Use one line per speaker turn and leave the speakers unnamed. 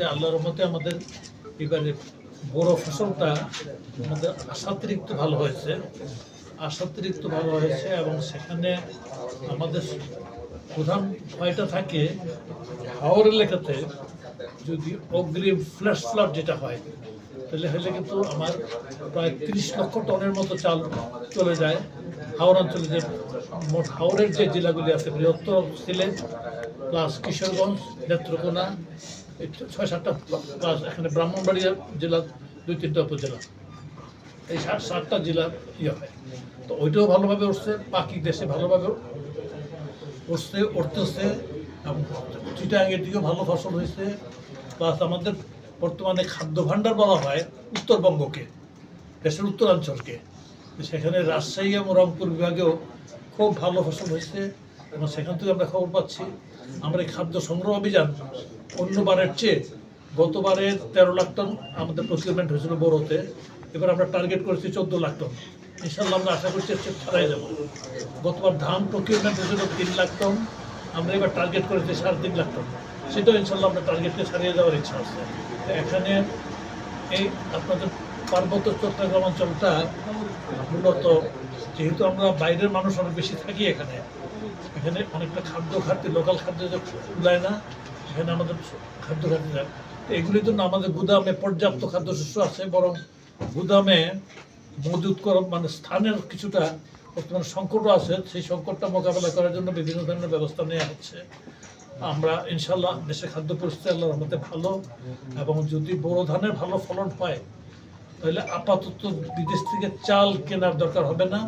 যে আল্লাহর রহমতে আমাদের এবারে বড় ফসলটা আমাদের আশাতিরিক্ত ভালো হয়েছে, এবং সেখানে আমাদের প্রধান ভয়টা থাকে হাওর এলাকাতে যদি অগ্রিম ফ্ল্যাশ ফ্লাড যেটা হয় তাহলে কিন্তু আমার প্রায় 30 লক্ষ টনের মতো চাল চলে যায় হাওর অঞ্চলে। যে মোট হাওরের যে জেলাগুলি আছে বৃহত্তর সিলেট প্লাস কিশোরগঞ্জ, নেত্রকোনা, 6-7টা প্লাস এখানে ব্রাহ্মণবাড়িয়া জেলা 2-3টা উপজেলা, এই 7টা জেলা হয়। তো ওইটাও ভালোভাবে উঠছে, বাকি দেশে ভালোভাবে উঠতেছে এবং চিটাগাংয়ের দিকেও ভালো ফসল হয়েছে। প্লাস আমাদের বর্তমানে খাদ্য ভাণ্ডার বলা হয় উত্তরবঙ্গকে, দেশের উত্তরাঞ্চলকে, সেখানে রাজশাহী এবং রংপুর বিভাগেও খুব ভালো ফসল হয়েছে এবং সেখান থেকে আমরা খবর পাচ্ছি। আমরা এই খাদ্য সংগ্রহ অভিযান অন্যবারের চেয়ে গতবারে 13 লাখ টন আমাদের প্রকিউরমেন্ট হয়েছিল বড়োতে, এবার আমরা টার্গেট করেছি 14 লাখ টন। ইনশাল্লাহ আমরা আশা করছি ছাড়াই যাবো। গতবার ধান প্রকিউরমেন্ট হয়েছিল 3 লাখ টন, আমরা এবার টার্গেট করেছি 3.5 লাখ টন। সেটাও ইনশাল্লাহ আমরা টার্গেটকে ছাড়িয়ে যাওয়ার ইচ্ছা আছে। এখানে এই আপনাদের পার্বত্য চট্টগ্রাম অঞ্চলটা মূলত যেহেতু আমরা বাইরের মানুষ অনেক বেশি থাকি, এখানে অনেকটা খাদ্য ঘাটতি, লোকাল খাদ্য কুলায় না, এখানে আমাদের খাদ্য ঘাটতি যায়। তো এগুলির জন্য আমাদের গুদামে পর্যাপ্ত খাদ্যশস্য আছে, বরং গুদামে মজুত করা মানে স্থানের কিছুটা বর্তমানে সংকটও আছে। সেই সংকটটা মোকাবেলা করার জন্য বিভিন্ন ধরনের ব্যবস্থা নেওয়া হচ্ছে। আমরা ইনশাল্লাহ দেশের খাদ্য পরিস্থিতি আল্লাহর রহমতে ভালো, এবং যদি বোরো ধানের ভালো ফলন হয় তাহলে আপাতত বিদেশ থেকে চাল কেনার দরকার হবে না।